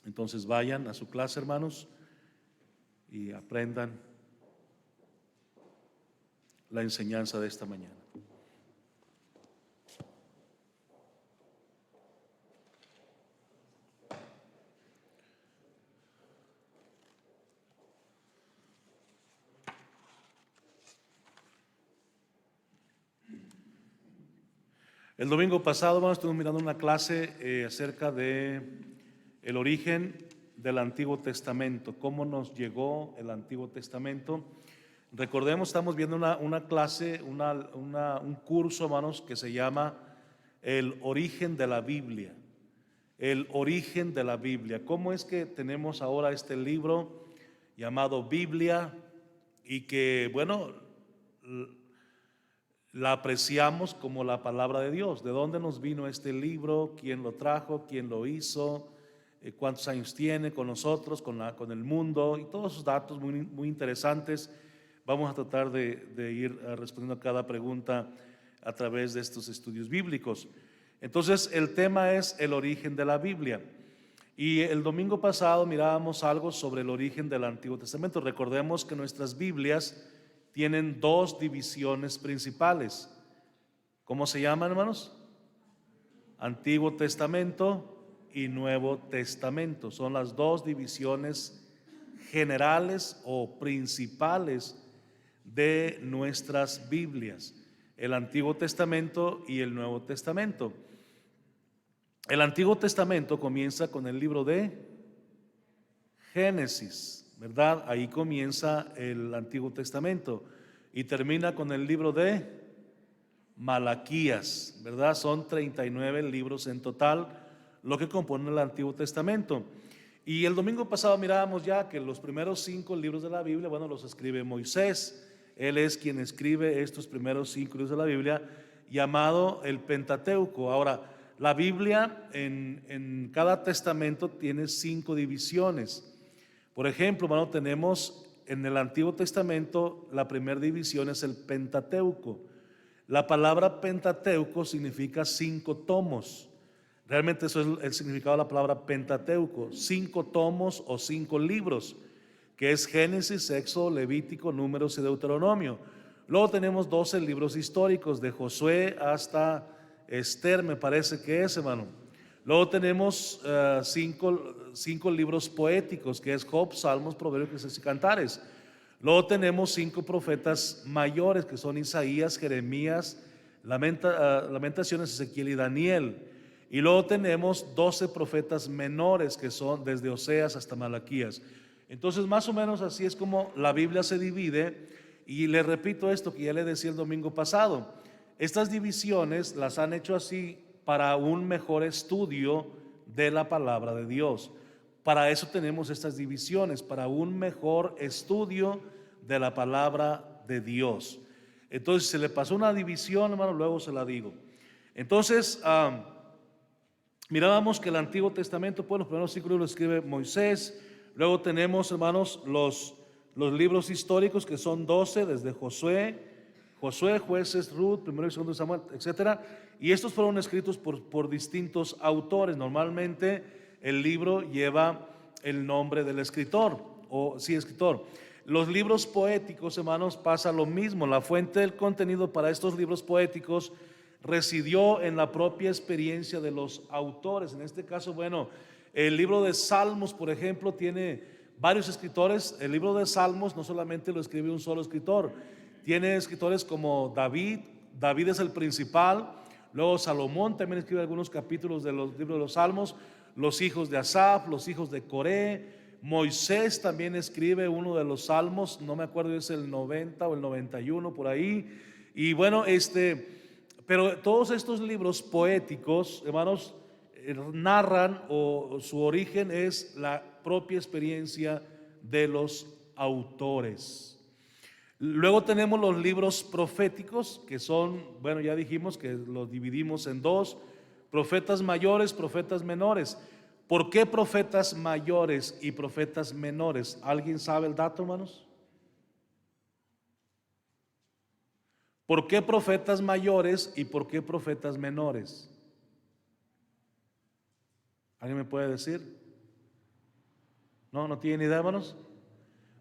Entonces vayan a su clase, hermanos, y aprendan la enseñanza de esta mañana. El domingo pasado, hermanos, estuvimos mirando una clase acerca de el origen del Antiguo Testamento, cómo nos llegó el Antiguo Testamento. Recordemos, estamos viendo una clase, un curso, hermanos, que se llama El origen de la Biblia. El origen de la Biblia. ¿Cómo es que tenemos ahora este libro llamado Biblia y que, bueno, la apreciamos como la palabra de Dios? ¿De dónde nos vino este libro? ¿Quién lo trajo? ¿Quién lo hizo? ¿Cuántos años tiene con nosotros, con el mundo? Y todos esos datos muy interesantes. Vamos a tratar de ir respondiendo a cada pregunta a través de estos estudios bíblicos. Entonces, el tema es el origen de la Biblia. Y el domingo pasado mirábamos algo sobre el origen del Antiguo Testamento. Recordemos que nuestras Biblias tienen dos divisiones principales. ¿Cómo se llaman, hermanos? Antiguo Testamento y Nuevo Testamento. Son las dos divisiones generales o principales de nuestras Biblias, el Antiguo Testamento y el Nuevo Testamento. El Antiguo Testamento comienza con el libro de Génesis, ¿verdad? Ahí comienza el Antiguo Testamento y termina con el libro de Malaquías, ¿verdad? Son 39 libros en total lo que compone el Antiguo Testamento. Y el domingo pasado mirábamos ya que los primeros 5 libros de la Biblia, bueno, los escribe Moisés. Él es quien escribe estos primeros 5 libros de la Biblia, llamado el Pentateuco. Ahora, la Biblia en cada testamento tiene 5 divisiones. Por ejemplo, hermano, tenemos en el Antiguo Testamento, la primera división es el Pentateuco. La palabra Pentateuco significa 5 tomos. Realmente eso es el significado de la palabra Pentateuco, 5 tomos o 5 libros, que es Génesis, Éxodo, Levítico, Números y Deuteronomio. Luego tenemos 12 libros históricos, de Josué hasta Esther, me parece que es, hermano. Luego tenemos 5 libros poéticos, que es Job, Salmos, Proverbios y Cantares. Luego tenemos 5 profetas mayores, que son Isaías, Jeremías, Lamentaciones, Ezequiel y Daniel. Y luego tenemos 12 profetas menores, que son desde Oseas hasta Malaquías. Entonces, más o menos así es como la Biblia se divide. Y le repito esto que ya le decía el domingo pasado. Estas divisiones las han hecho así para un mejor estudio de la palabra de Dios. Para eso tenemos estas divisiones, para un mejor estudio de la palabra de Dios. Entonces, se le pasó una división, hermano, luego se la digo. Entonces, mirábamos que el Antiguo Testamento, pues los primeros 5 libros los escribe Moisés. Luego tenemos, hermanos, los libros históricos, que son 12, desde Josué, Jueces, Ruth, Primero y Segundo de Samuel, etcétera. Y estos fueron escritos por distintos autores. Normalmente el libro lleva el nombre del escritor, escritor. Los libros poéticos, hermanos, pasa lo mismo. La fuente del contenido para estos libros poéticos residió en la propia experiencia de los autores. En este caso, bueno, el libro de Salmos, por ejemplo, tiene varios escritores. El libro de Salmos no solamente lo escribe un solo escritor, tiene escritores como David es el principal. Luego Salomón también escribe algunos capítulos de los libros de los Salmos, los hijos de Asaf, los hijos de Coré. Moisés también escribe uno de los Salmos, no me acuerdo, es el 90 o el 91 por ahí. Y bueno, pero todos estos libros poéticos, hermanos, narran, o su origen es la propia experiencia de los autores. Luego tenemos los libros proféticos, que son, bueno, ya dijimos que los dividimos en 2, profetas mayores, profetas menores. ¿Por qué profetas mayores y profetas menores? ¿Alguien sabe el dato, hermanos? ¿Por qué profetas mayores y por qué profetas menores? ¿Alguien me puede decir? ¿No? ¿No tienen idea, hermanos?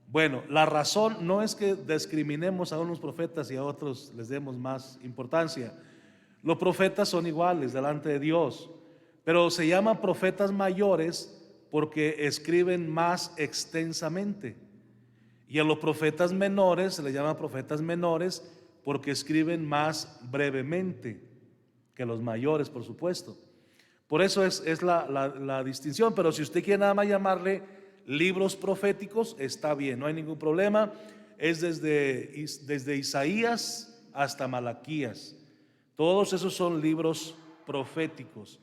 Bueno, la razón no es que discriminemos a unos profetas y a otros les demos más importancia. Los profetas son iguales delante de Dios, pero se llaman profetas mayores porque escriben más extensamente. Y a los profetas menores se les llama profetas menores porque escriben más brevemente que los mayores, por supuesto. Por eso es la distinción, pero si usted quiere nada más llamarle libros proféticos, está bien, no hay ningún problema. Es desde Isaías hasta Malaquías. Todos esos son libros proféticos.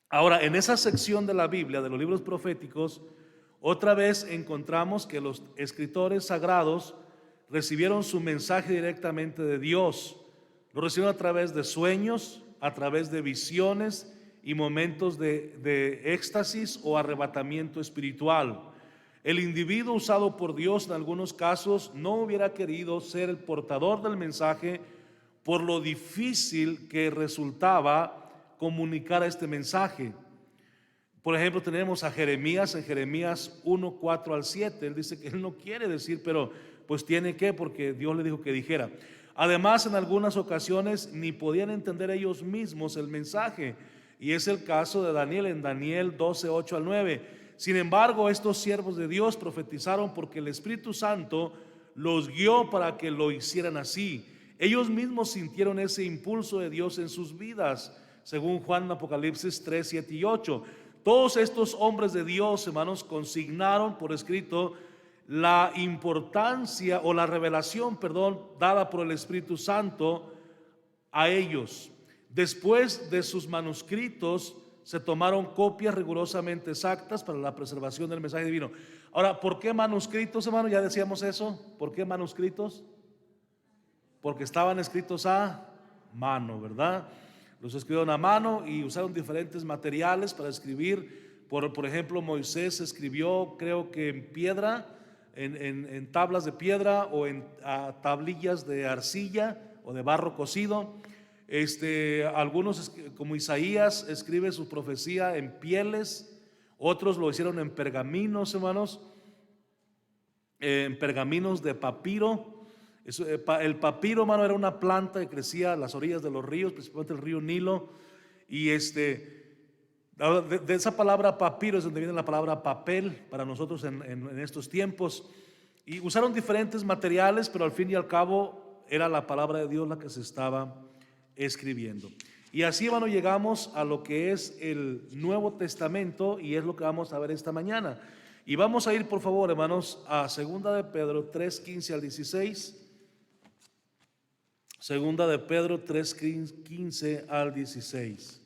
Ahora, en esa sección de la Biblia, de los libros proféticos, otra vez encontramos que los escritores sagrados recibieron su mensaje directamente de Dios. Lo recibieron a través de sueños, a través de visiones y momentos de éxtasis o arrebatamiento espiritual. El individuo usado por Dios en algunos casos no hubiera querido ser el portador del mensaje por lo difícil que resultaba comunicar este mensaje. Por ejemplo, tenemos a Jeremías en Jeremías 1, 4 al 7. Él dice que él no quiere decir, pero pues tiene que, porque Dios le dijo que dijera. Además, en algunas ocasiones ni podían entender ellos mismos el mensaje. Y es el caso de Daniel en Daniel 12, 8 al 9. Sin embargo, estos siervos de Dios profetizaron porque el Espíritu Santo los guió para que lo hicieran así. Ellos mismos sintieron ese impulso de Dios en sus vidas, según Juan en Apocalipsis 3, 7 y 8. Todos estos hombres de Dios, hermanos, consignaron por escrito la importancia o la revelación, dada por el Espíritu Santo a ellos. Después de sus manuscritos se tomaron copias rigurosamente exactas para la preservación del mensaje divino. Ahora, ¿por qué manuscritos, hermano? Ya decíamos eso. ¿Por qué manuscritos? Porque estaban escritos a mano, ¿verdad? Los escribieron a mano y usaron diferentes materiales para escribir. Por ejemplo, Moisés escribió, creo que en piedra, en tablas de piedra o en tablillas de arcilla o de barro cocido. Algunos, como Isaías, escribe su profecía en pieles. Otros lo hicieron en pergaminos, hermanos, en pergaminos de papiro. El papiro, hermano, era una planta que crecía a las orillas de los ríos, principalmente el río Nilo. Y de esa palabra papiro es donde viene la palabra papel para nosotros en estos tiempos. Y usaron diferentes materiales, pero al fin y al cabo era la palabra de Dios la que se estaba escribiendo. Y así, hermano, llegamos a lo que es el Nuevo Testamento, y es lo que vamos a ver esta mañana. Y vamos a ir, por favor, hermanos, a 2 de Pedro 3, 15 al 16. 2 de Pedro 3, 15 al 16.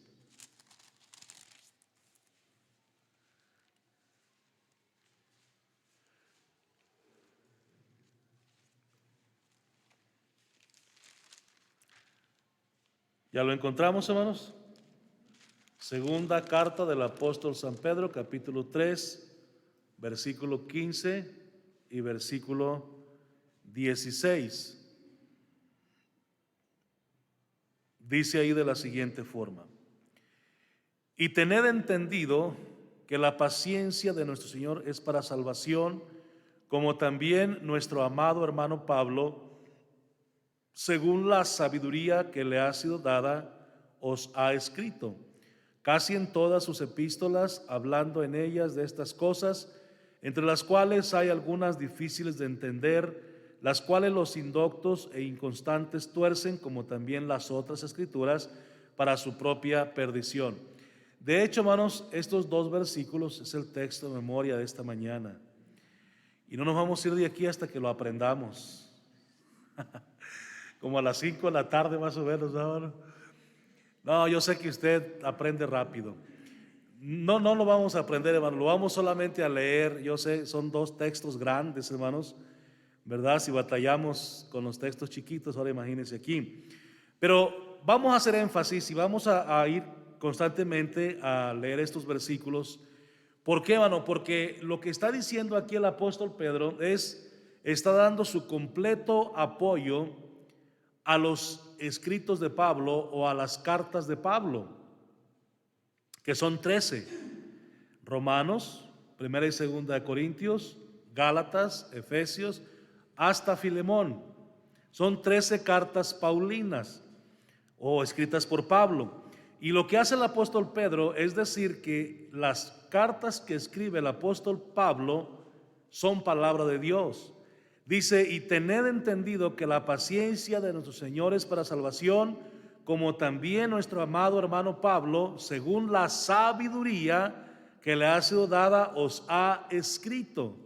¿Ya lo encontramos, hermanos? Segunda carta del apóstol San Pedro, capítulo 3, versículo 15 y versículo 16. Dice ahí de la siguiente forma: y tened entendido que la paciencia de nuestro Señor es para salvación, como también nuestro amado hermano Pablo, según la sabiduría que le ha sido dada, os ha escrito, casi en todas sus epístolas, hablando en ellas de estas cosas, entre las cuales hay algunas difíciles de entender, las cuales los indoctos e inconstantes tuercen, como también las otras escrituras, para su propia perdición. De hecho, hermanos, estos dos versículos es el texto de memoria de esta mañana. Y no nos vamos a ir de aquí hasta que lo aprendamos. Como a las 5 de la tarde más o menos, ¿no? No, yo sé que usted aprende rápido. No lo vamos a aprender, hermano, lo vamos solamente a leer. Yo sé, son dos textos grandes, hermanos, ¿verdad? Si batallamos con los textos chiquitos, ahora imagínense aquí. Pero vamos a hacer énfasis y vamos a ir constantemente a leer estos versículos. ¿Por qué, hermano? Porque lo que está diciendo aquí el apóstol Pedro está dando su completo apoyo a los escritos de Pablo o a las cartas de Pablo, que son 13: Romanos, Primera y Segunda de Corintios, Gálatas, Efesios, hasta Filemón. Son 13 cartas paulinas o escritas por Pablo. Y lo que hace el apóstol Pedro es decir que las cartas que escribe el apóstol Pablo son palabra de Dios. Dice: y tened entendido que la paciencia de nuestro Señor es para salvación, como también nuestro amado hermano Pablo, según la sabiduría que le ha sido dada, os ha escrito.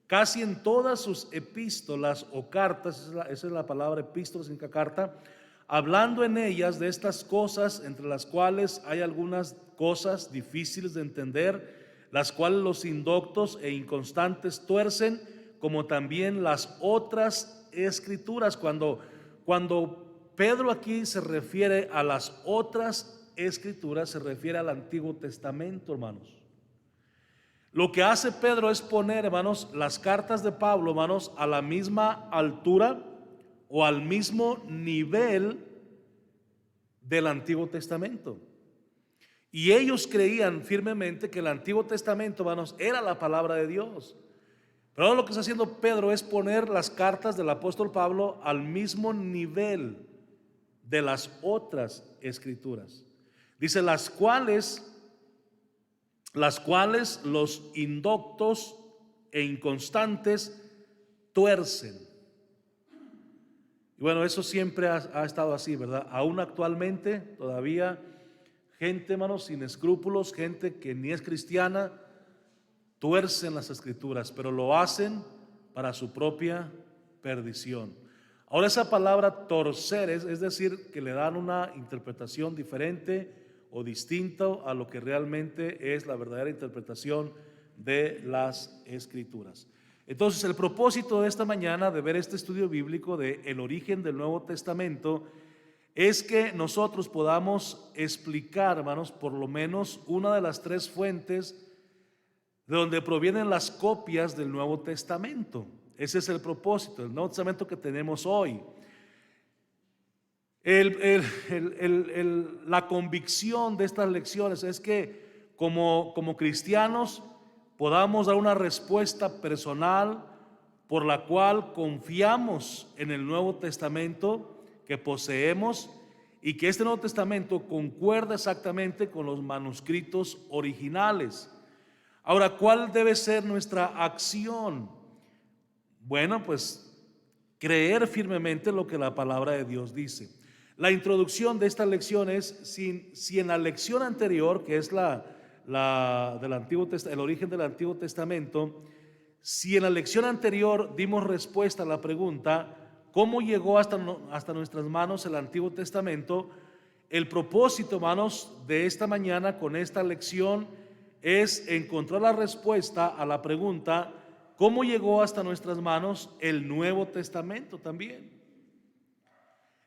Casi en todas sus epístolas o cartas, esa es la palabra epístola significa carta, hablando en ellas de estas cosas, entre las cuales hay algunas cosas difíciles de entender, las cuales los indoctos e inconstantes tuercen, como también las otras escrituras. Cuando Pedro aquí se refiere a las otras escrituras, se refiere al Antiguo Testamento, hermanos. Lo que hace Pedro es poner, hermanos, las cartas de Pablo, hermanos, a la misma altura o al mismo nivel del Antiguo Testamento. Y ellos creían firmemente que el Antiguo Testamento, hermanos, era la palabra de Dios. Pero ahora lo que está haciendo Pedro es poner las cartas del apóstol Pablo al mismo nivel de las otras escrituras. Dice: las cuales los indoctos e inconstantes tuercen. Y bueno, eso siempre ha estado así, ¿verdad? Aún actualmente todavía gente, hermanos, sin escrúpulos, gente que ni es cristiana, tuercen las escrituras, pero lo hacen para su propia perdición. Ahora, esa palabra torcer es decir, que le dan una interpretación diferente o distinta a lo que realmente es la verdadera interpretación de las escrituras. Entonces, el propósito de esta mañana de ver este estudio bíblico de el origen del Nuevo Testamento es que nosotros podamos explicar, hermanos, por lo menos una de las 3 fuentes de donde provienen las copias del Nuevo Testamento. Ese es el propósito del Nuevo Testamento que tenemos hoy. La convicción de estas lecciones es que como cristianos podamos dar una respuesta personal por la cual confiamos en el Nuevo Testamento que poseemos y que este Nuevo Testamento concuerda exactamente con los manuscritos originales. Ahora, ¿cuál debe ser nuestra acción? Bueno, pues creer firmemente lo que la palabra de Dios dice. La introducción de esta lección es: si en la lección anterior, que es del Antiguo el origen del Antiguo Testamento, si en la lección anterior dimos respuesta a la pregunta ¿cómo llegó hasta nuestras manos el Antiguo Testamento? El propósito, hermanos, de esta mañana con esta lección es encontrar la respuesta a la pregunta ¿cómo llegó hasta nuestras manos el Nuevo Testamento también?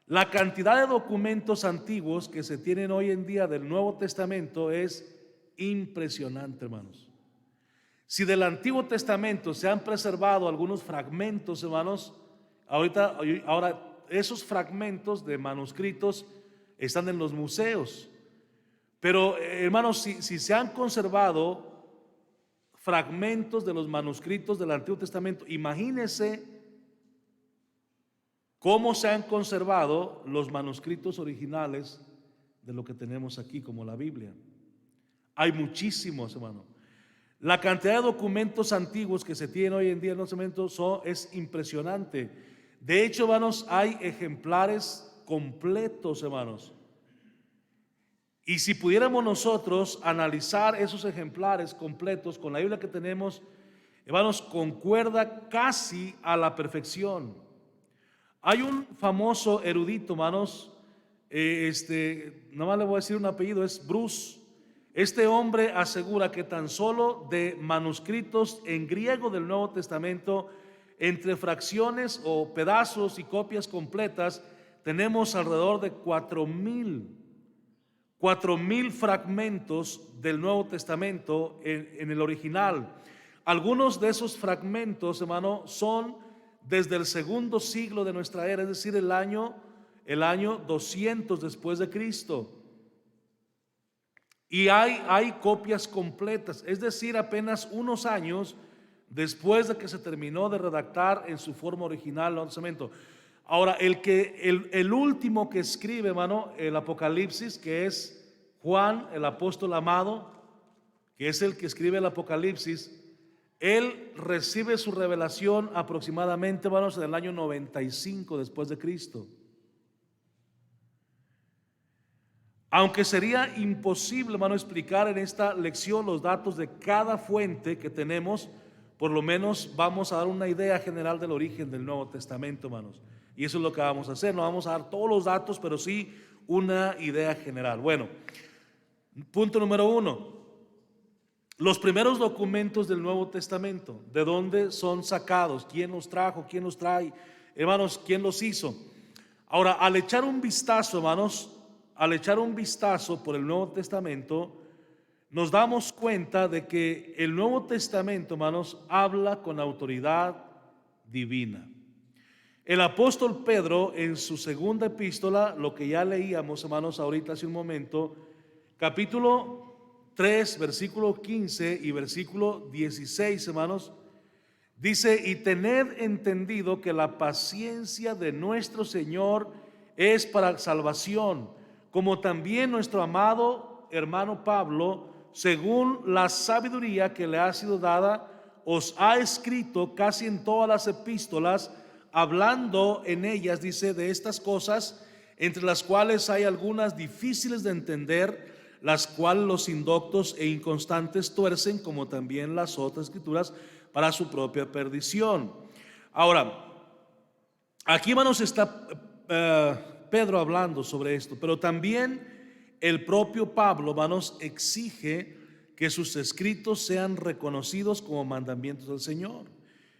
La cantidad de documentos antiguos que se tienen hoy en día del Nuevo Testamento es impresionante, hermanos. Si del Antiguo Testamento se han preservado algunos fragmentos, hermanos, ahora esos fragmentos de manuscritos están en los museos. Pero, hermanos, si se han conservado fragmentos de los manuscritos del Antiguo Testamento, imagínense cómo se han conservado los manuscritos originales de lo que tenemos aquí como la Biblia. Hay muchísimos, hermano. La cantidad de documentos antiguos que se tienen hoy en día en los Nuevo Testamento es impresionante. De hecho, hermanos, hay ejemplares completos, hermanos. Y si pudiéramos nosotros analizar esos ejemplares completos con la Biblia que tenemos, hermanos, concuerda casi a la perfección. Hay un famoso erudito, hermanos, nomás le voy a decir un apellido, es Bruce. Este hombre asegura que tan solo de manuscritos en griego del Nuevo Testamento, entre fracciones o pedazos y copias completas, tenemos alrededor de 4,000 fragmentos del Nuevo Testamento en el original. Algunos de esos fragmentos, hermano, son desde el segundo siglo de nuestra era, es decir, el año 200 después de Cristo. Y hay copias completas, es decir, apenas unos años después de que se terminó de redactar en su forma original el Nuevo Testamento. Ahora, el último que escribe, hermano, el Apocalipsis, que es Juan, el apóstol amado, que es el que escribe el Apocalipsis, él recibe su revelación aproximadamente, hermanos, en el año 95 después de Cristo. Aunque sería imposible, hermano, explicar en esta lección los datos de cada fuente que tenemos, por lo menos vamos a dar una idea general del origen del Nuevo Testamento, hermanos. Y eso es lo que vamos a hacer. No vamos a dar todos los datos, pero sí una idea general. Bueno, punto número 1. Los primeros documentos del Nuevo Testamento, ¿de dónde son sacados? ¿Quién los trajo? ¿Quién los trae? Hermanos, ¿quién los hizo? Ahora, al echar un vistazo, hermanos, por el Nuevo Testamento, nos damos cuenta de que el Nuevo Testamento, hermanos, habla con autoridad divina. El apóstol Pedro, en su segunda epístola, lo que ya leíamos, hermanos, ahorita hace un momento, capítulo 3, versículo 15 y versículo 16, hermanos, dice: y tened entendido que la paciencia de nuestro Señor es para salvación, como también nuestro amado hermano Pablo, según la sabiduría que le ha sido dada, os ha escrito casi en todas las epístolas, hablando en ellas, dice, de estas cosas, entre las cuales hay algunas difíciles de entender, las cuales los indoctos e inconstantes tuercen, como también las otras escrituras, para su propia perdición. Ahora, aquí, hermanos, está Pedro hablando sobre esto, pero también el propio Pablo, hermanos, exige que sus escritos sean reconocidos como mandamientos del Señor.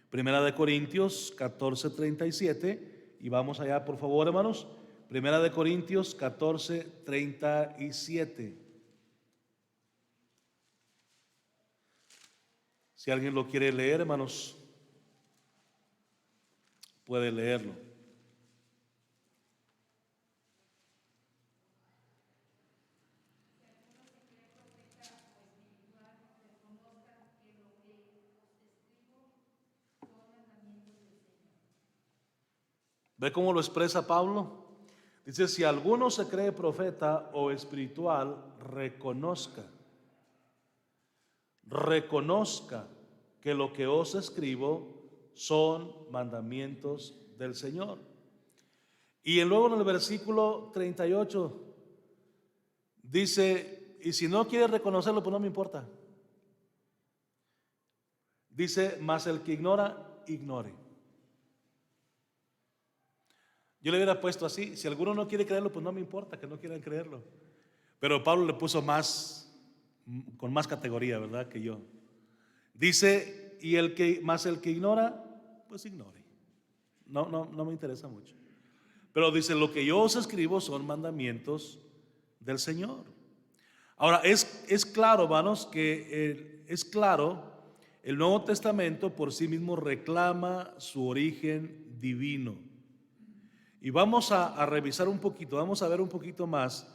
Primera de Corintios 14:37, y vamos allá, por favor, hermanos. Primera de Corintios 14:37. Si alguien lo quiere leer, hermanos, puede leerlo. ¿Ve cómo lo expresa Pablo? Dice: si alguno se cree profeta o espiritual, reconozca que lo que os escribo son mandamientos del Señor. Y luego en el versículo 38 dice: y si no quiere reconocerlo, pues no me importa. Dice: mas el que ignora, ignore. Yo le hubiera puesto así: si alguno no quiere creerlo, pues no me importa que no quieran creerlo. Pero Pablo le puso con más categoría, ¿verdad? Que yo. Dice: y el que ignora, pues ignore. No me interesa mucho. Pero dice: lo que yo os escribo son mandamientos del Señor. Ahora, es claro, hermanos, que el Nuevo Testamento por sí mismo reclama su origen divino. Y vamos a revisar un poquito, vamos a ver un poquito más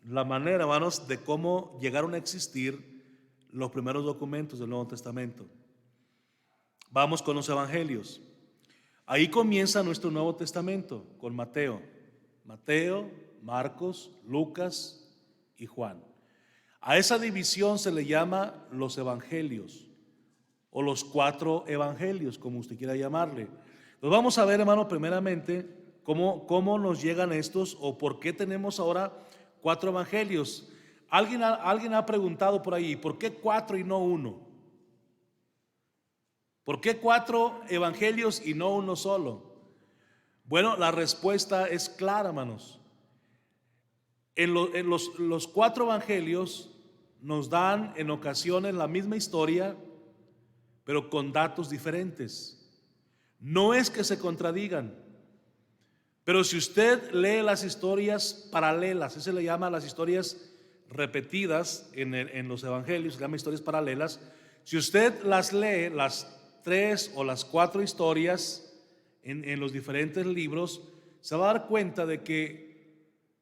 la manera, hermanos, de cómo llegaron a existir los primeros documentos del Nuevo Testamento. Vamos con los evangelios. Ahí comienza nuestro Nuevo Testamento con Mateo, Marcos, Lucas y Juan. A esa división se le llama los evangelios o los 4 evangelios, como usted quiera llamarle. Pues vamos a ver, hermano, primeramente cómo nos llegan estos, o por qué tenemos ahora 4 evangelios. Alguien ha preguntado por ahí: ¿por qué 4 y no 1? ¿Por qué 4 evangelios y no uno solo? Bueno, la respuesta es clara, hermanos. En los 4 evangelios nos dan en ocasiones la misma historia, pero con datos diferentes. No es que se contradigan, pero si usted lee las historias paralelas, eso se le llama las historias repetidas en los evangelios, se llama historias paralelas. Si usted las lee, las 3 o las 4 historias en los diferentes libros, se va a dar cuenta de que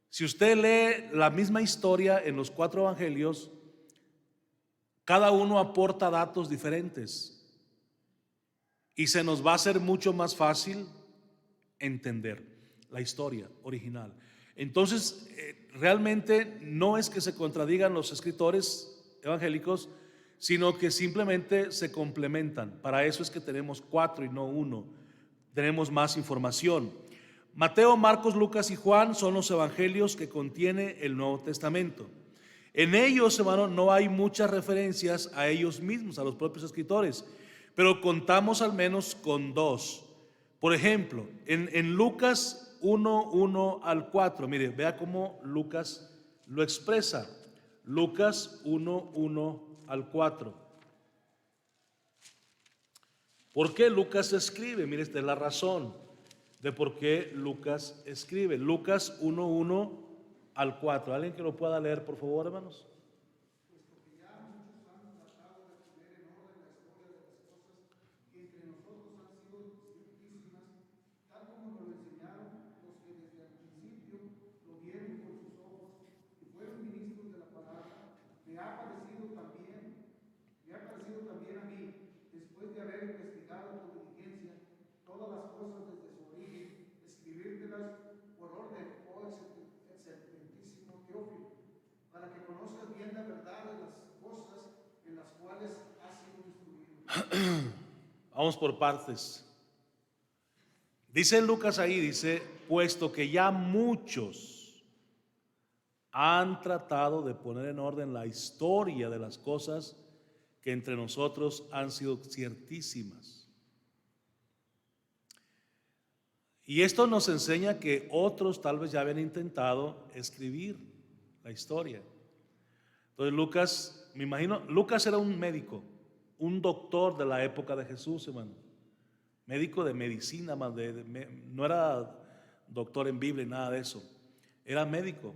Si usted lee la misma historia en los 4 evangelios, cada uno aporta datos diferentes y se nos va a hacer mucho más fácil entender la historia original. Entonces, realmente no es que se contradigan los escritores evangélicos, sino que simplemente se complementan. Para eso es que tenemos 4 y no 1. Tenemos más información. Mateo, Marcos, Lucas y Juan son los evangelios que contiene el Nuevo Testamento. En ellos, hermano, no hay muchas referencias a ellos mismos, a los propios escritores, pero contamos al menos con 2. Por ejemplo, en Lucas 1, 1 al 4, mire, vea cómo Lucas lo expresa. Lucas 1, 1 al 4. ¿Por qué Lucas escribe? Mire, esta es la razón de por qué Lucas escribe. Lucas 1, 1 al 4. ¿Alguien que lo pueda leer, por favor, hermanos? Vamos por partes. Dice Lucas ahí, dice, puesto que ya muchos han tratado de poner en orden la historia de las cosas que entre nosotros han sido ciertísimas. Y esto nos enseña que otros tal vez ya habían intentado escribir la historia. Entonces Lucas, me imagino, Lucas era un médico, un doctor de la época de Jesús, hermano. Médico de medicina, no era doctor en Biblia, nada de eso. Era médico.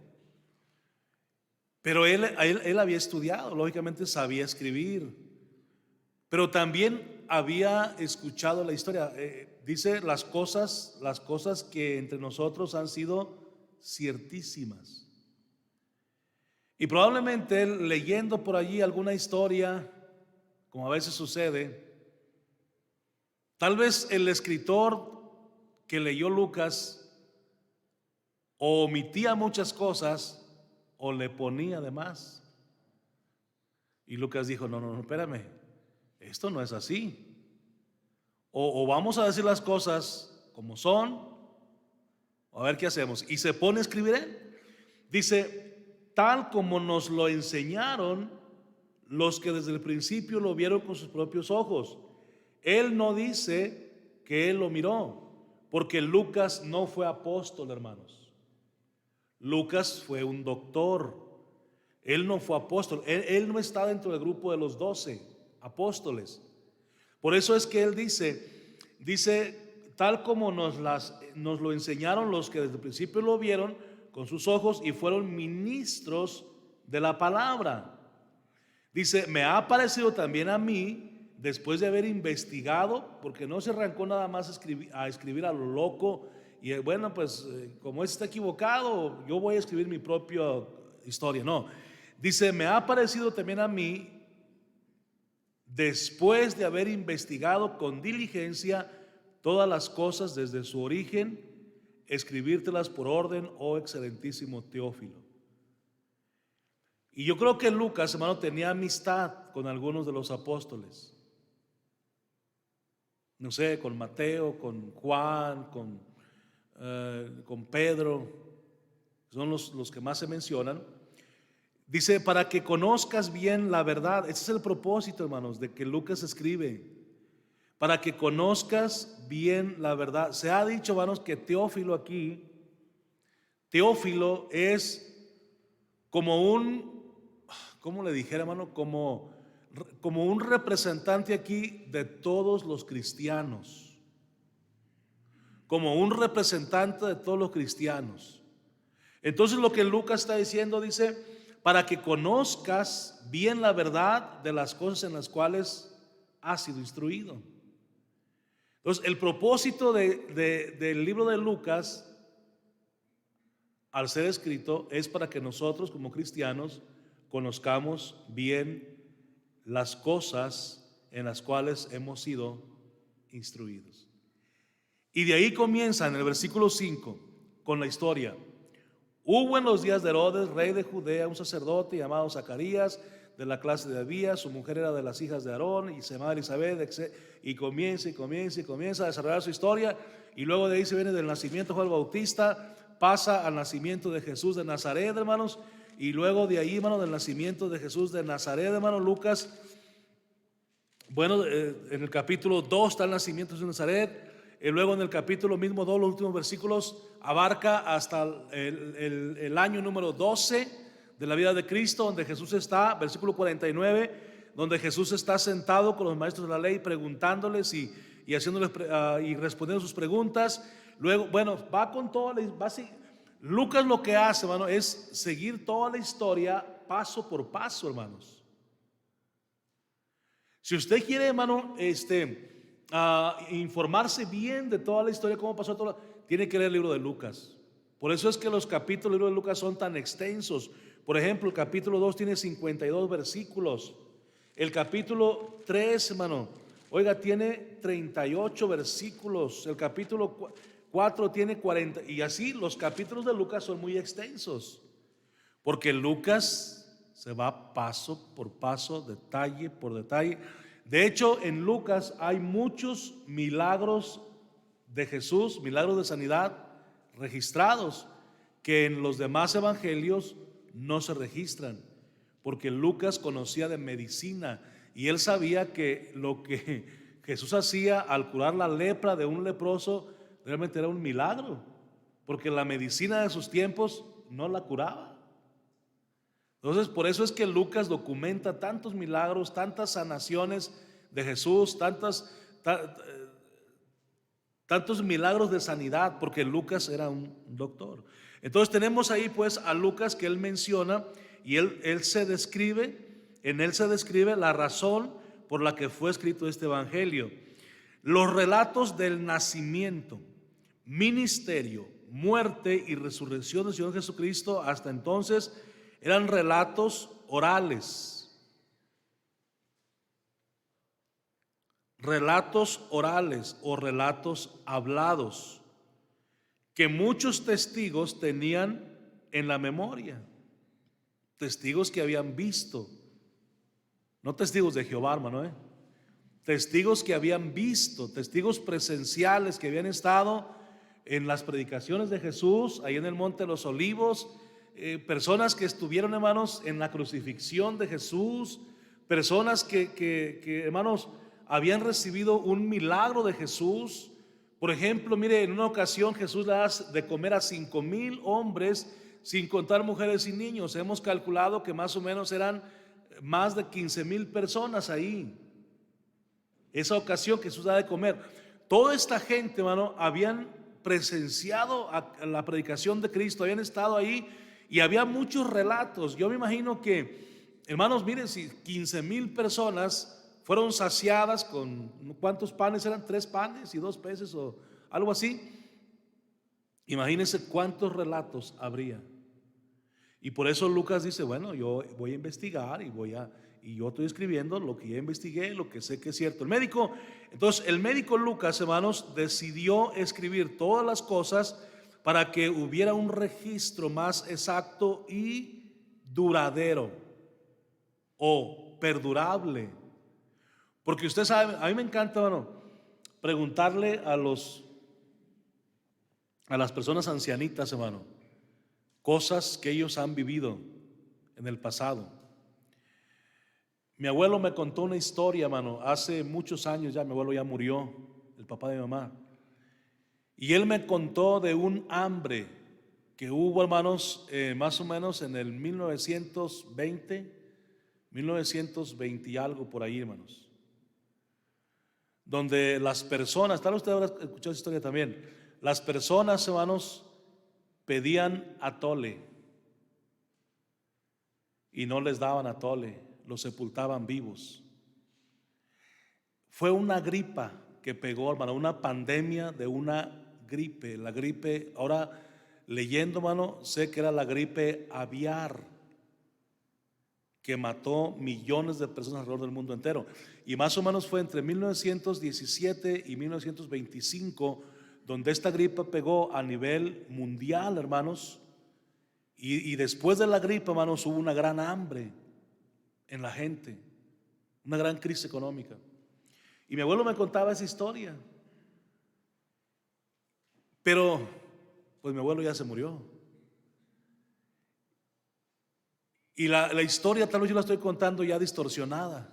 Pero él había estudiado, lógicamente sabía escribir. Pero también había escuchado la historia. Dice las cosas que entre nosotros han sido ciertísimas. Y probablemente él, leyendo por allí alguna historia, como a veces sucede, tal vez el escritor que leyó Lucas o omitía muchas cosas o le ponía de más. Y Lucas dijo, no, espérame, esto no es así. O vamos a decir las cosas como son, o a ver qué hacemos. Y se pone a escribir él. Dice, tal como nos lo enseñaron los que desde el principio lo vieron con sus propios ojos. Él no dice que él lo miró, porque Lucas no fue apóstol, hermanos. Lucas fue un doctor. Él no fue apóstol. Él no está dentro del grupo de los 12 apóstoles. Por eso es que él dice, tal como nos lo enseñaron los que desde el principio lo vieron con sus ojos y fueron ministros de la palabra. Dice, me ha parecido también a mí, después de haber investigado, porque no se arrancó nada más a escribir a lo loco, y bueno, pues como está equivocado, yo voy a escribir mi propia historia. No, dice, me ha parecido también a mí, después de haber investigado con diligencia todas las cosas desde su origen, escribírtelas por orden, oh excelentísimo Teófilo. Y yo creo que Lucas, hermano, tenía amistad con algunos de los apóstoles. No sé, con Mateo, con Juan, con Pedro. Son los que más se mencionan. Dice, para que conozcas bien la verdad. Ese es el propósito, hermanos, de que Lucas escribe. Para que conozcas bien la verdad. Se ha dicho, hermanos, que Teófilo aquí, Teófilo es como ¿cómo le dijera, hermano? Como un representante aquí de todos los cristianos. Como un representante de todos los cristianos. Entonces lo que Lucas está diciendo, dice, para que conozcas bien la verdad de las cosas en las cuales has sido instruido. Entonces el propósito del libro de Lucas al ser escrito es para que nosotros como cristianos conozcamos bien las cosas en las cuales hemos sido instruidos. Y de ahí comienza en el versículo 5 con la historia. Hubo en los días de Herodes, rey de Judea, un sacerdote llamado Zacarías, de la clase de Abías. Su mujer era de las hijas de Aarón y se llamaba Elizabeth, y comienza a desarrollar su historia. Y luego de ahí se viene del nacimiento de Juan el Bautista, pasa al nacimiento de Jesús de Nazaret, hermanos, y luego de ahí, hermanos, del nacimiento de Jesús de Nazaret, hermanos, Lucas, bueno, en el capítulo 2 está el nacimiento de Jesús de Nazaret. Luego en el capítulo mismo 2, los últimos versículos, abarca hasta el año número 12 de la vida de Cristo, donde Jesús está, versículo 49, donde Jesús está sentado con los maestros de la ley, preguntándoles y haciéndoles y respondiendo sus preguntas. Luego, bueno, va con toda Lucas lo que hace, hermano, es seguir toda la historia paso por paso, hermanos. Si usted quiere, hermano, informarse bien de toda la historia, cómo pasó todo, tiene que leer el libro de Lucas. Por eso es que los capítulos del libro de Lucas son tan extensos. Por ejemplo, el capítulo 2 tiene 52 versículos. El capítulo 3, hermano, oiga, tiene 38 versículos. El capítulo 4 tiene 40. Y así los capítulos de Lucas son muy extensos, porque Lucas se va paso por paso, detalle por detalle. De hecho, en Lucas hay muchos milagros de Jesús, milagros de sanidad registrados, que en los demás evangelios no se registran, porque Lucas conocía de medicina y él sabía que lo que Jesús hacía al curar la lepra de un leproso realmente era un milagro, porque la medicina de sus tiempos no la curaba. Entonces, por eso es que Lucas documenta tantos milagros, tantas sanaciones de Jesús, tantos milagros de sanidad, porque Lucas era un doctor. Entonces tenemos ahí pues a Lucas, que él menciona, y en él se describe la razón por la que fue escrito este evangelio. Los relatos del nacimiento, ministerio, muerte y resurrección del Señor Jesucristo hasta entonces eran relatos orales o relatos hablados que muchos testigos tenían en la memoria, testigos que habían visto, no testigos de Jehová, hermano, testigos que habían visto, testigos presenciales que habían estado en las predicaciones de Jesús, ahí en el Monte de los Olivos, personas que estuvieron, hermanos, en la crucifixión de Jesús, personas que hermanos, habían recibido un milagro de Jesús. Por ejemplo, mire, en una ocasión Jesús le da de comer a 5,000 hombres, sin contar mujeres y niños. Hemos calculado que más o menos eran más de 15,000 personas ahí. Esa ocasión Jesús da de comer. Toda esta gente, hermano, habían presenciado la predicación de Cristo, habían estado ahí y había muchos relatos. Yo me imagino que, hermanos, miren, si 15,000 personas fueron saciadas con, ¿cuántos panes eran? 3 panes y 2 peces o algo así. Imagínense cuántos relatos habría. Y por eso Lucas dice, bueno, yo voy a investigar y yo estoy escribiendo lo que ya investigué, lo que sé que es cierto. Entonces el médico Lucas, hermanos, decidió escribir todas las cosas para que hubiera un registro más exacto y duradero o perdurable. Porque usted sabe, a mí me encanta, hermano, preguntarle a las personas ancianitas, hermano, cosas que ellos han vivido en el pasado. Mi abuelo me contó una historia, hermano, hace muchos años ya. Mi abuelo ya murió, el papá de mi mamá, y él me contó de un hambre que hubo, hermanos, más o menos en el 1920 y algo por ahí, hermanos, donde las personas, tal vez usted habrá escuchado esa historia también, las personas, hermanos, pedían atole y no les daban atole, los sepultaban vivos. Fue una gripa que pegó, hermano, una pandemia de una gripe. La gripe, ahora leyendo, mano, sé que era la gripe aviar, que mató millones de personas alrededor del mundo entero. Y más o menos fue entre 1917 y 1925 donde esta gripe pegó a nivel mundial, hermanos. Y después de la gripe, hermanos, hubo una gran hambre en la gente, una gran crisis económica. Y mi abuelo me contaba esa historia. Pero, pues mi abuelo ya se murió. Y la historia tal vez yo la estoy contando ya distorsionada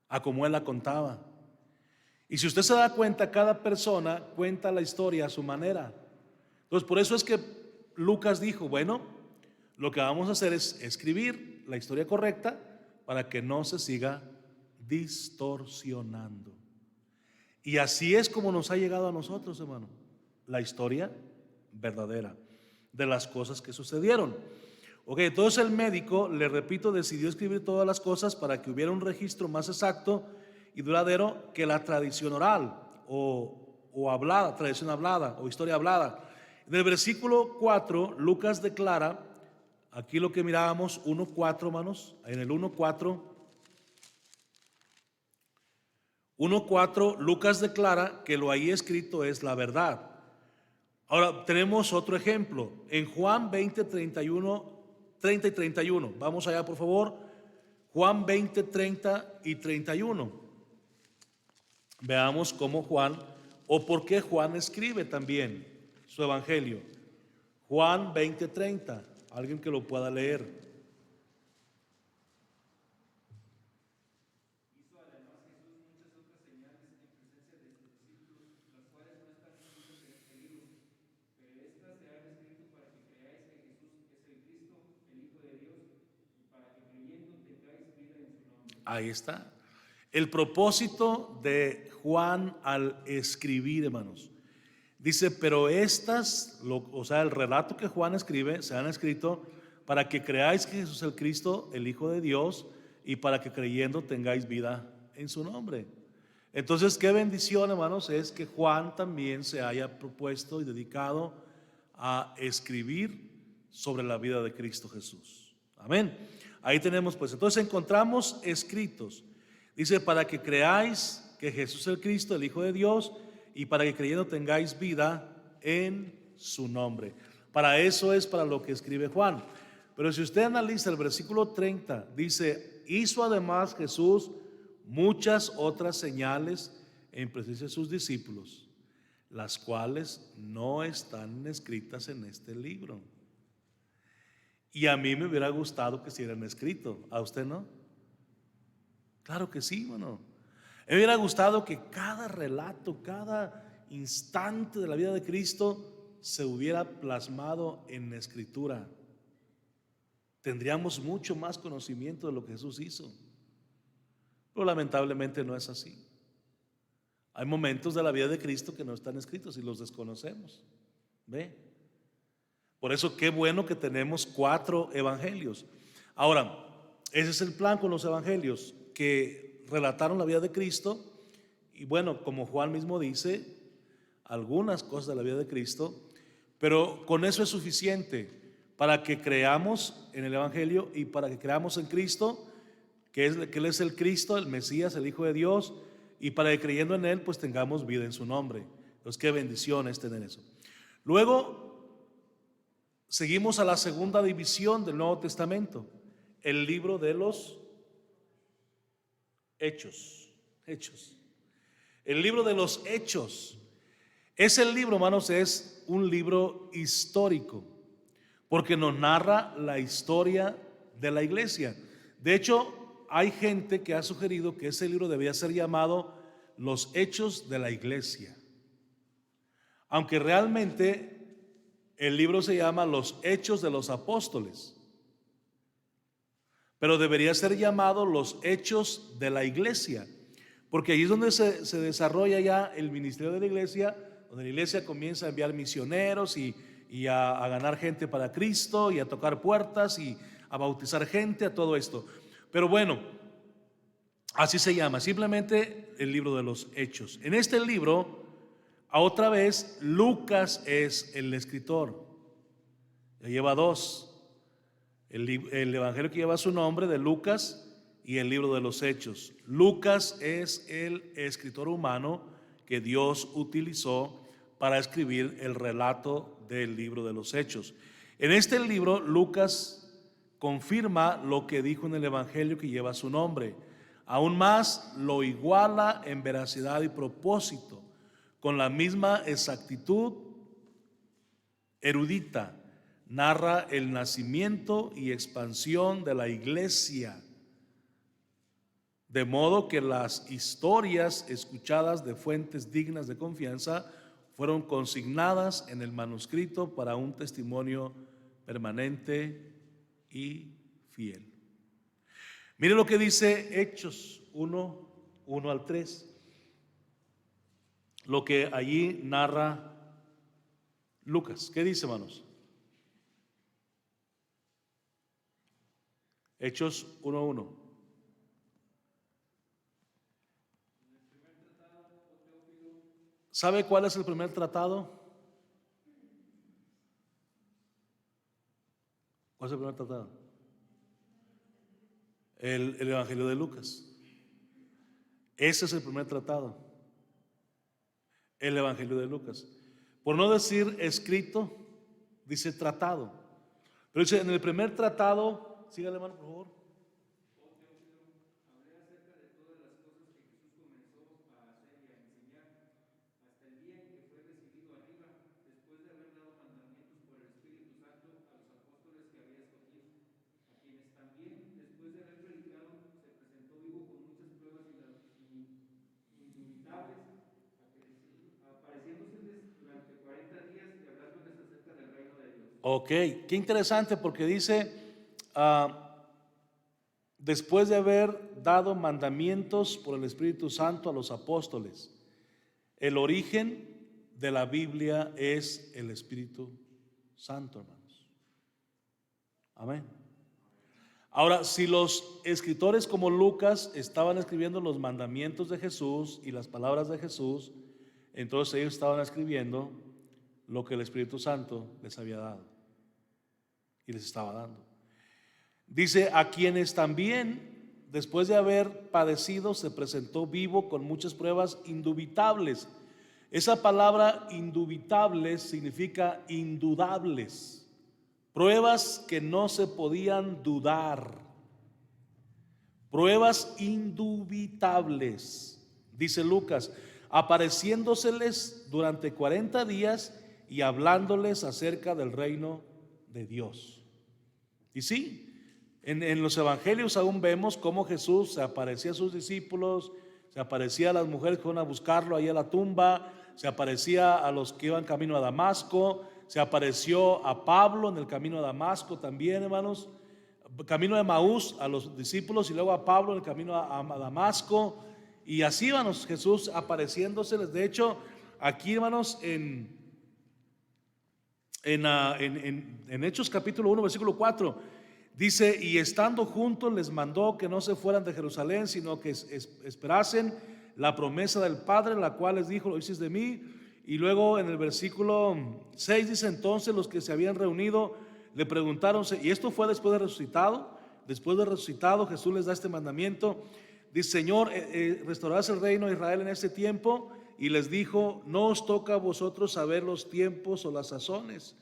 a como él la contaba. Y si usted se da cuenta, cada persona cuenta la historia a su manera. Entonces por eso es que Lucas dijo, bueno, lo que vamos a hacer es escribir la historia correcta para que no se siga distorsionando. Y así es como nos ha llegado a nosotros, hermano, la historia verdadera de las cosas que sucedieron. Ok, entonces el médico, le repito, decidió escribir todas las cosas para que hubiera un registro más exacto y duradero que la tradición oral o hablada, tradición hablada o historia hablada. En el versículo 4, Lucas declara, aquí lo que mirábamos, 1:4, hermanos, en el 1:4, Lucas declara que lo ahí escrito es la verdad. Ahora tenemos otro ejemplo, en Juan 20:30 y 31. Vamos allá, por favor. Juan 20:30 y 31. Veamos cómo Juan, o por qué Juan escribe también su evangelio. Juan 20:30. Alguien que lo pueda leer. Ahí está. El propósito de Juan al escribir, hermanos. Dice, pero estas, o sea, el relato que Juan escribe, se han escrito para que creáis que Jesús es el Cristo, el Hijo de Dios, y para que creyendo tengáis vida en su nombre. Entonces, qué bendición, hermanos, es que Juan también se haya propuesto y dedicado a escribir sobre la vida de Cristo Jesús. Amén. Ahí tenemos, pues, entonces encontramos escritos. Dice, para que creáis que Jesús es el Cristo, el Hijo de Dios, y para que creyendo tengáis vida en su nombre. Para eso es para lo que escribe Juan. Pero si usted analiza el versículo 30, dice, hizo además Jesús muchas otras señales en presencia de sus discípulos, las cuales no están escritas en este libro. Y a mí me hubiera gustado que se hubieran escrito. ¿A usted no? Claro que sí, bueno. Me hubiera gustado que cada relato, cada instante de la vida de Cristo se hubiera plasmado en la escritura. Tendríamos mucho más conocimiento de lo que Jesús hizo. Pero lamentablemente no es así. Hay momentos de la vida de Cristo que no están escritos y los desconocemos. ¿Ve? Por eso qué bueno que tenemos 4 evangelios. Ahora, ese es el plan con los evangelios, que relataron la vida de Cristo. Y bueno, como Juan mismo dice, algunas cosas de la vida de Cristo, pero con eso es suficiente para que creamos en el evangelio y para que creamos en Cristo, que Él es el Cristo, el Mesías, el Hijo de Dios, y para que creyendo en Él pues tengamos vida en su nombre. Entonces qué bendición es tener eso. Luego seguimos a la segunda división del Nuevo Testamento, el libro de los Hechos. El libro de los Hechos. Ese libro, hermanos, es un libro histórico, porque nos narra la historia de la iglesia. De hecho, hay gente que ha sugerido que ese libro debía ser llamado Los Hechos de la Iglesia, aunque realmente el libro se llama Los Hechos de los Apóstoles, pero debería ser llamado Los Hechos de la Iglesia, porque ahí es donde se desarrolla ya el ministerio de la iglesia, donde la iglesia comienza a enviar misioneros y a ganar gente para Cristo y a tocar puertas y a bautizar gente, a todo esto. Pero bueno, así se llama, simplemente el libro de los Hechos. En este libro, otra vez, Lucas es el escritor. Ya lleva dos. El evangelio que lleva su nombre, de Lucas, y el libro de los Hechos. Lucas es el escritor humano que Dios utilizó para escribir el relato del libro de los Hechos. En este libro, Lucas confirma lo que dijo en el evangelio que lleva su nombre. Aún más, lo iguala en veracidad y propósito, con la misma exactitud erudita. Narra el nacimiento y expansión de la iglesia, de modo que las historias escuchadas de fuentes dignas de confianza fueron consignadas en el manuscrito para un testimonio permanente y fiel. Mire lo que dice Hechos 1 al 3, lo que allí narra Lucas. ¿Qué dice, hermanos? Hechos 1:1. ¿Sabe cuál es el primer tratado? ¿Cuál es el primer tratado? El Evangelio de Lucas. Ese es el primer tratado. El Evangelio de Lucas. Por no decir escrito, dice tratado. Pero dice, en el primer tratado, sígale, hermano, por favor. Ok, qué interesante porque dice, después de haber dado mandamientos por el Espíritu Santo a los apóstoles. El origen de la Biblia es el Espíritu Santo, hermanos. Amén. Ahora, si los escritores como Lucas estaban escribiendo los mandamientos de Jesús y las palabras de Jesús, entonces ellos estaban escribiendo lo que el Espíritu Santo les había dado y les estaba dando. Dice, a quienes también, después de haber padecido, se presentó vivo con muchas pruebas indubitables. Esa palabra indubitables significa indudables. Pruebas que no se podían dudar. Pruebas indubitables, dice Lucas, apareciéndoseles durante 40 días y hablándoles acerca del reino de Dios. Y sí, en los evangelios aún vemos cómo Jesús se aparecía a sus discípulos, se aparecía a las mujeres que iban a buscarlo ahí a la tumba, se aparecía a los que iban camino a Damasco, se apareció a Pablo en el camino a Damasco también, hermanos, camino de Maús a los discípulos y luego a Pablo en el camino a Damasco, y así, hermanos, Jesús apareciéndoseles. De hecho, aquí, hermanos, en Hechos capítulo 1 versículo 4 dice, y estando juntos les mandó que no se fueran de Jerusalén, sino que esperasen la promesa del Padre, la cual les dijo, lo oísteis de mí. Y luego en el versículo 6 dice, entonces los que se habían reunido le preguntaron, y esto fue después de resucitado. Después de resucitado, Jesús les da este mandamiento. Dice, Señor, restaurarás el reino de Israel en este tiempo. Y les dijo, no os toca a vosotros saber los tiempos o las sazones.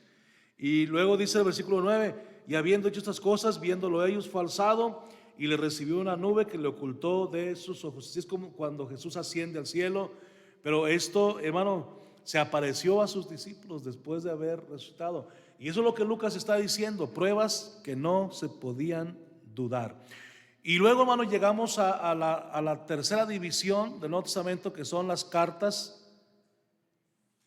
Y luego dice el versículo 9, y habiendo hecho estas cosas, viéndolo ellos, fue alzado y le recibió una nube que le ocultó de sus ojos. Así es como cuando Jesús asciende al cielo. Pero esto, hermano, se apareció a sus discípulos después de haber resucitado. Y eso es lo que Lucas está diciendo, pruebas que no se podían dudar. Y luego, hermano, llegamos a la tercera división del Nuevo Testamento, que son las cartas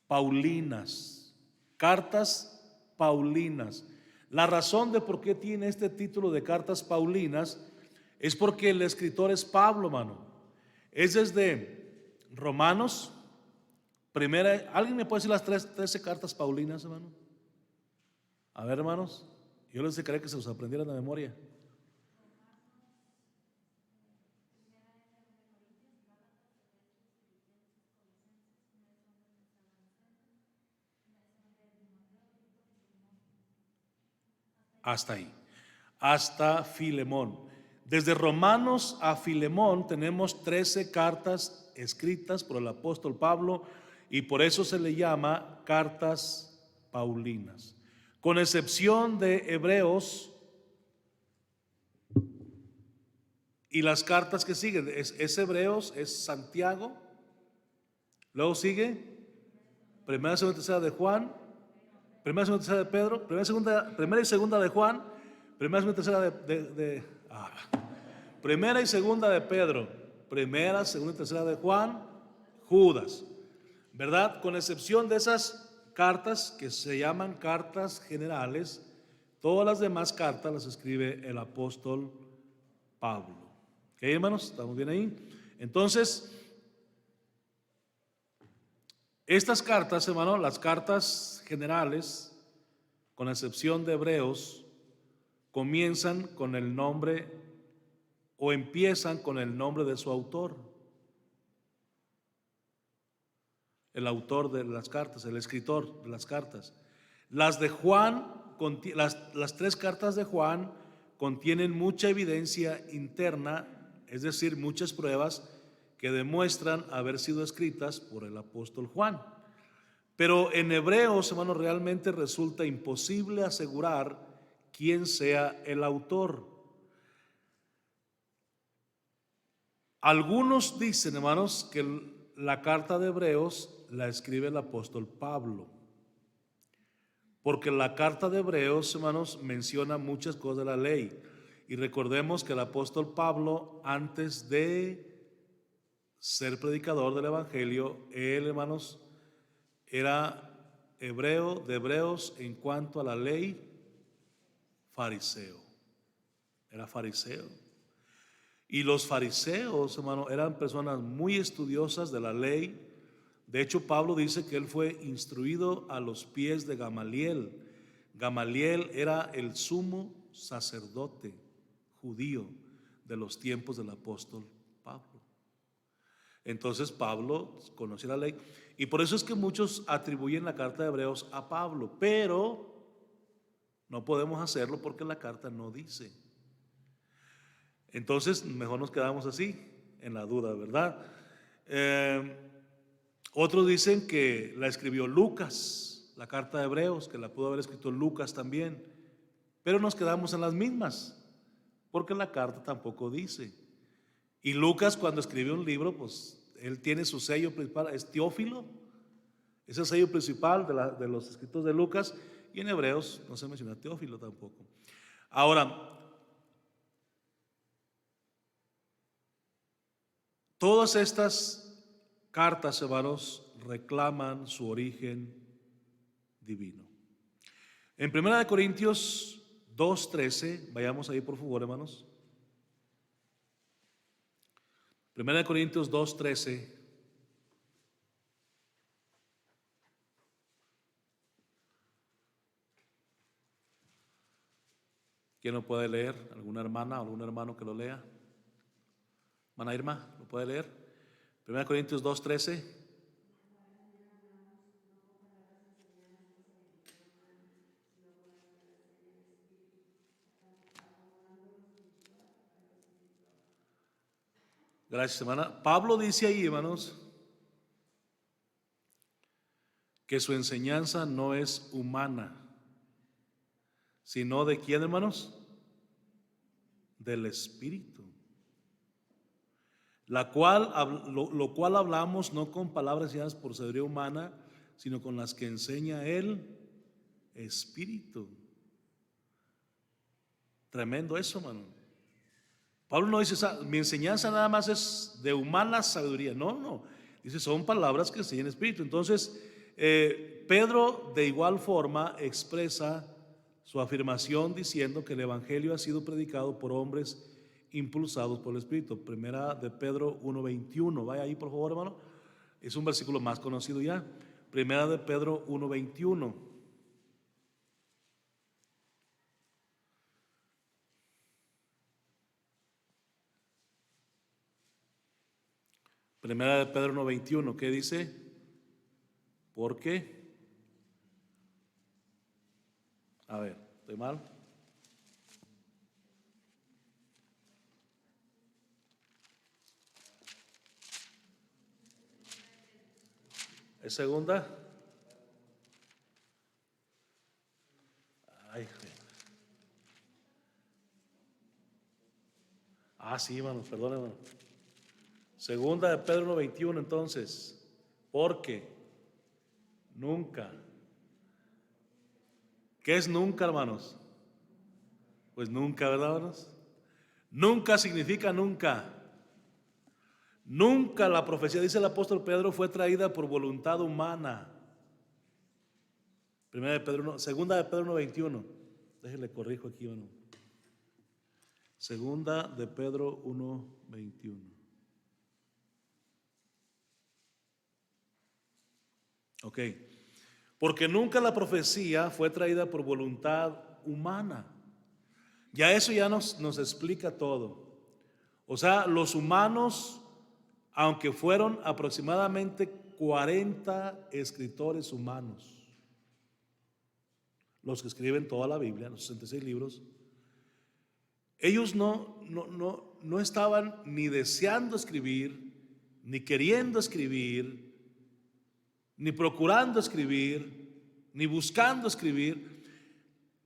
paulinas. Cartas paulinas. La razón de por qué tiene este título de cartas paulinas es porque el escritor es Pablo, hermano. Es desde Romanos, primera. ¿Alguien me puede decir las 13 cartas paulinas, hermano? A ver, hermanos, yo les quería que se los aprendieran de memoria. hasta ahí, hasta Filemón. Desde Romanos a Filemón tenemos 13 cartas escritas por el apóstol Pablo y por eso se le llama cartas paulinas. Con excepción de Hebreos y las cartas que siguen, es Hebreos, es Santiago, luego sigue Primera, Segunda y Tercera de Juan, Primera, Segunda y Tercera de Pedro, Primera y Segunda de Juan, Primera, Segunda y Tercera Primera y Segunda de Pedro, Primera, Segunda y Tercera de Juan, Judas, ¿verdad? Con excepción de esas cartas que se llaman cartas generales, todas las demás cartas las escribe el apóstol Pablo. ¿Ok, hermanos? ¿Estamos bien ahí? Entonces, estas cartas, hermano, las cartas generales, con excepción de Hebreos, comienzan con el nombre o empiezan con el nombre de su autor. El autor de las cartas, el escritor de las cartas. Las de Juan, las 3 cartas de Juan contienen mucha evidencia interna, es decir, muchas pruebas que demuestran haber sido escritas por el apóstol Juan. Pero en Hebreos, hermano, realmente resulta imposible asegurar quién sea el autor. Algunos dicen, hermanos, que la carta de Hebreos la escribe el apóstol Pablo, porque la carta de Hebreos, hermanos, menciona muchas cosas de la ley. Y recordemos que el apóstol Pablo, antes de ser predicador del evangelio, él, hermanos, era hebreo de hebreos en cuanto a la ley, fariseo. Era fariseo. Y los fariseos, hermano, eran personas muy estudiosas de la ley. De hecho, Pablo dice que él fue instruido a los pies de Gamaliel. Gamaliel era el sumo sacerdote judío de los tiempos del apóstol Pablo. Entonces Pablo conocía la ley y por eso es que muchos atribuyen la carta de Hebreos a Pablo, pero no podemos hacerlo porque la carta no dice. Entonces mejor nos quedamos así, en la duda, ¿verdad? Otros dicen que la escribió Lucas, la carta de Hebreos, que la pudo haber escrito Lucas también, pero nos quedamos en las mismas, porque la carta tampoco dice. Y Lucas, cuando escribió un libro, pues él tiene su sello principal, es Teófilo, es el sello principal de los escritos de Lucas, y en Hebreos no se menciona Teófilo tampoco. Ahora, todas estas cartas, hermanos, reclaman su origen divino. En 1 Corintios 2:13, vayamos ahí por favor, hermanos. 1 Corintios 2:13. ¿Quién lo puede leer? ¿Alguna hermana o algún hermano que lo lea? Hermana Irma, ¿lo puede leer? 1 Corintios 2:13. Gracias, hermana. Pablo dice ahí, hermanos, que su enseñanza no es humana, sino de quién, hermanos? Del Espíritu. Lo cual hablamos no con palabras enseñadas por sabiduría humana, sino con las que enseña el Espíritu. Tremendo eso, hermano. Pablo no dice, mi enseñanza nada más es de humana sabiduría. No. Dice, son palabras que enseñan el Espíritu. Entonces, Pedro de igual forma expresa su afirmación diciendo que el Evangelio ha sido predicado por hombres impulsados por el Espíritu. Primera de Pedro 1:21. Vaya ahí por favor, hermano. Es un versículo más conocido ya. Primera de Pedro 1:21. Primera de Pedro 1:21. ¿Qué dice? ¿Por qué? A ver, ¿estoy mal? ¿Es segunda? Ay, sí, hermanos, perdón, hermano. Segunda de Pedro 1:21, entonces. Porque nunca. ¿Qué es nunca, hermanos? Pues nunca, ¿verdad, hermanos? Nunca significa nunca. Nunca la profecía, dice el apóstol Pedro, fue traída por voluntad humana. Segunda de Pedro 1:21. Déjenle corrijo aquí, hermano. Segunda de Pedro 1:21. Ok. Porque nunca la profecía fue traída por voluntad humana. Ya eso ya nos explica todo. O sea, los humanos, aunque fueron aproximadamente 40 escritores humanos, los que escriben toda la Biblia, los 66 libros, ellos no estaban ni deseando escribir, ni queriendo escribir, ni procurando escribir, ni buscando escribir.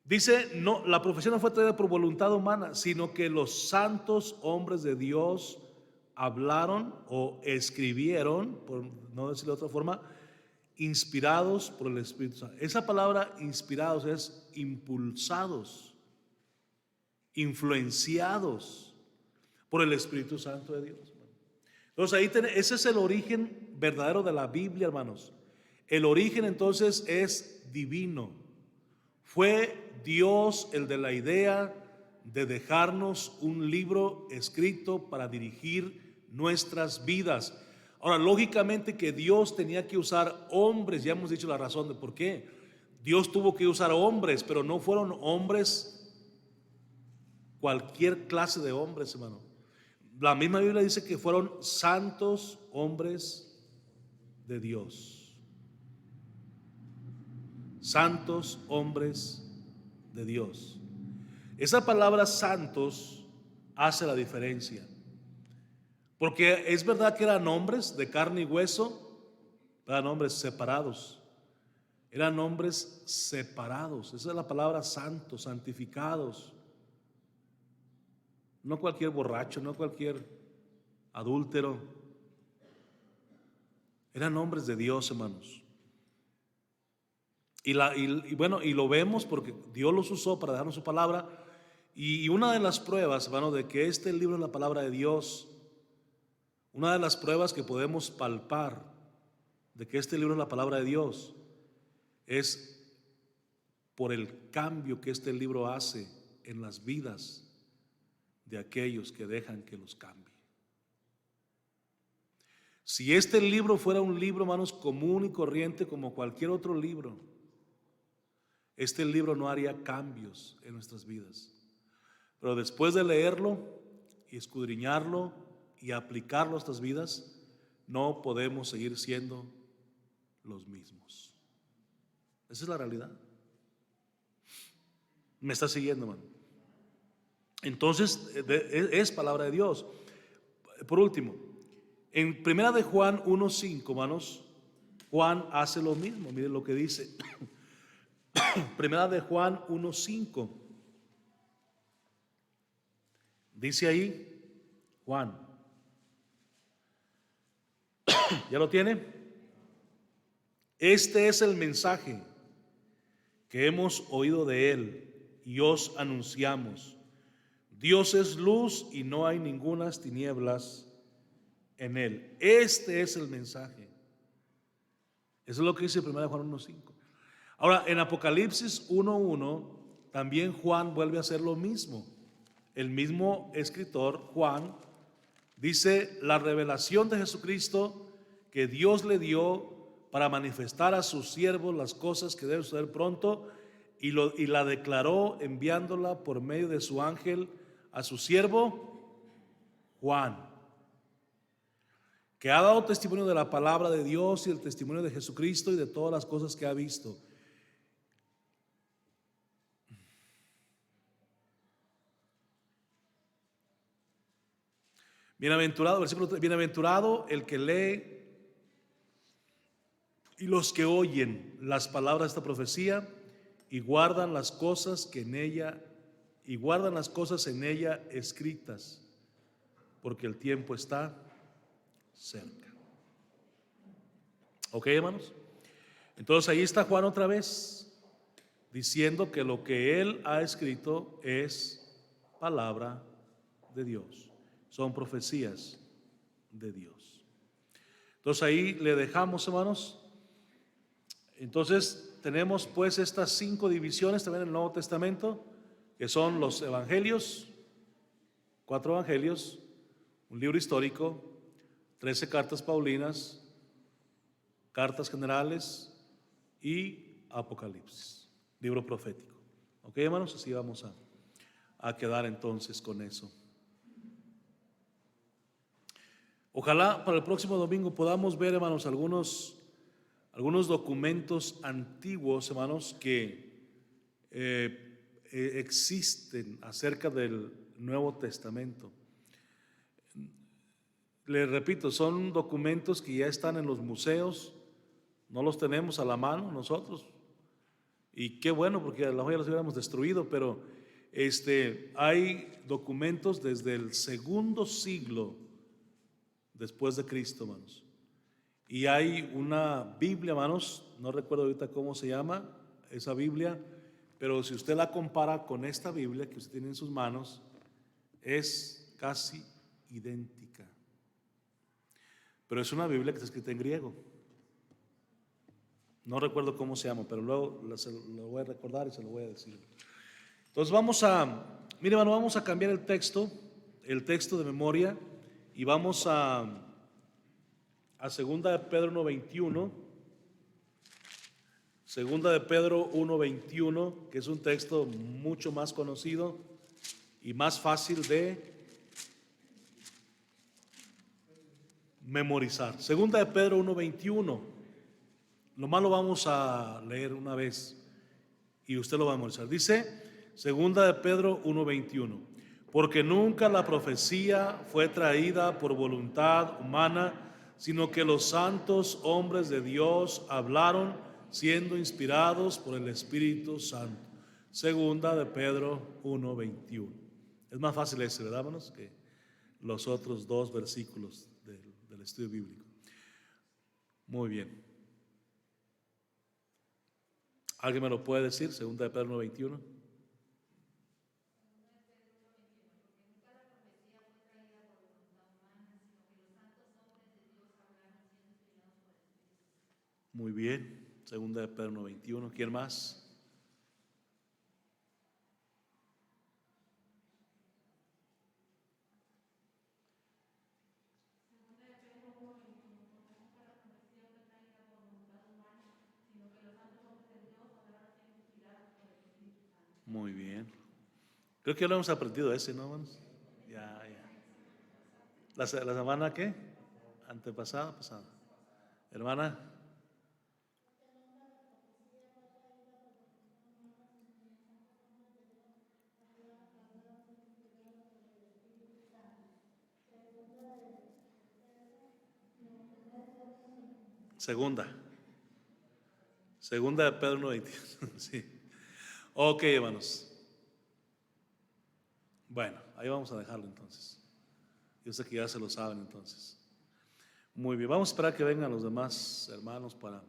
Dice, no, la profecía no fue traída por voluntad humana, sino que los santos hombres de Dios hablaron o escribieron, por no decirlo de otra forma, inspirados por el Espíritu Santo. Esa palabra inspirados es impulsados, influenciados por el Espíritu Santo de Dios. Entonces ese es el origen verdadero de la Biblia, hermanos. El origen entonces es divino. Fue Dios el de la idea de dejarnos un libro escrito para dirigir nuestras vidas. Ahora, lógicamente que Dios tenía que usar hombres, ya hemos dicho la razón de por qué. Dios tuvo que usar hombres, pero no fueron hombres, cualquier clase de hombres, hermano. La misma Biblia dice que fueron santos hombres de Dios. Santos hombres de Dios. Esa palabra santos hace la diferencia. Porque es verdad que eran hombres de carne y hueso, eran hombres separados. Eran hombres separados. Esa es la palabra santos, santificados. No cualquier borracho, no cualquier adúltero. Eran hombres de Dios, hermanos. Y bueno, y lo vemos porque Dios los usó para darnos su palabra. Y una de las pruebas, hermano, de que este libro es la palabra de Dios, una de las pruebas que podemos palpar de que este libro es la palabra de Dios, es por el cambio que este libro hace en las vidas de aquellos que dejan que los cambie. Si este libro fuera un libro, hermanos, común y corriente como cualquier otro libro, este libro no haría cambios en nuestras vidas. Pero después de leerlo y escudriñarlo y aplicarlo a nuestras vidas, no podemos seguir siendo los mismos. Esa es la realidad. ¿Me está siguiendo, hermano? Entonces, es palabra de Dios. Por último, en primera de Juan 1:5, hermanos, Juan hace lo mismo. Miren lo que dice. Primera de Juan 1:5. Dice ahí, Juan. ¿Ya lo tiene? Este es el mensaje que hemos oído de él y os anunciamos. Dios es luz y no hay ningunas tinieblas en él. Este es el mensaje. Eso es lo que dice 1 Juan 1:5. Ahora, en Apocalipsis 1:1 también Juan vuelve a hacer lo mismo. El mismo escritor, Juan, dice la revelación de Jesucristo que Dios le dio para manifestar a sus siervos las cosas que deben suceder pronto, y la declaró enviándola por medio de su ángel a su siervo Juan, que ha dado testimonio de la palabra de Dios y el testimonio de Jesucristo y de todas las cosas que ha visto. Bienaventurado, versículo 3, bienaventurado el que lee y los que oyen las palabras de esta profecía y guardan las cosas que en ella escritas, porque el tiempo está cerca. ¿Ok, hermanos? Entonces ahí está Juan otra vez diciendo que lo que él ha escrito es palabra de Dios, son profecías de Dios. Entonces ahí le dejamos, hermanos. Entonces tenemos pues estas 5 divisiones también en el Nuevo Testamento, que son los evangelios, 4 evangelios, un libro histórico, 13 cartas paulinas, cartas generales y Apocalipsis, libro profético. Ok, hermanos, así vamos a quedar entonces con eso. Ojalá para el próximo domingo podamos ver, hermanos, algunos documentos antiguos, hermanos, que existen acerca del Nuevo Testamento. Les repito, son documentos que ya están en los museos, no los tenemos a la mano nosotros, y qué bueno, porque a lo mejor ya los hubiéramos destruido, pero hay documentos desde el segundo siglo después de Cristo, hermanos. Y hay una Biblia, hermanos, no recuerdo ahorita cómo se llama esa Biblia, pero si usted la compara con esta Biblia que usted tiene en sus manos, es casi idéntica. Pero es una Biblia que está escrita en griego. No recuerdo cómo se llama, pero luego lo voy a recordar y se lo voy a decir. Entonces mire, hermano, vamos a cambiar el texto de memoria, y vamos a segunda de Pedro 1:21, segunda de Pedro 1:21, que es un texto mucho más conocido y más fácil de memorizar. Segunda de Pedro 1:21, nomás lo vamos a leer una vez y usted lo va a memorizar. Dice, segunda de Pedro 1:21, porque nunca la profecía fue traída por voluntad humana, sino que los santos hombres de Dios hablaron siendo inspirados por el Espíritu Santo. Segunda de Pedro 1:21. Es más fácil ese, ¿verdad, hermanos? Que los otros 2 versículos del estudio bíblico. Muy bien. ¿Alguien me lo puede decir? Segunda de Pedro 1:21. Muy bien, segunda de Pedro 1:21. ¿Quién más? Muy bien. Creo que ya lo hemos aprendido ese, ¿no, hermanos? Ya. ¿La semana qué? Antepasada, pasada. Hermana. Segunda de Pedro 1:21. Sí. Ok, hermanos. Bueno, ahí vamos a dejarlo entonces. Yo sé que ya se lo saben entonces. Muy bien, vamos a esperar que vengan los demás hermanos para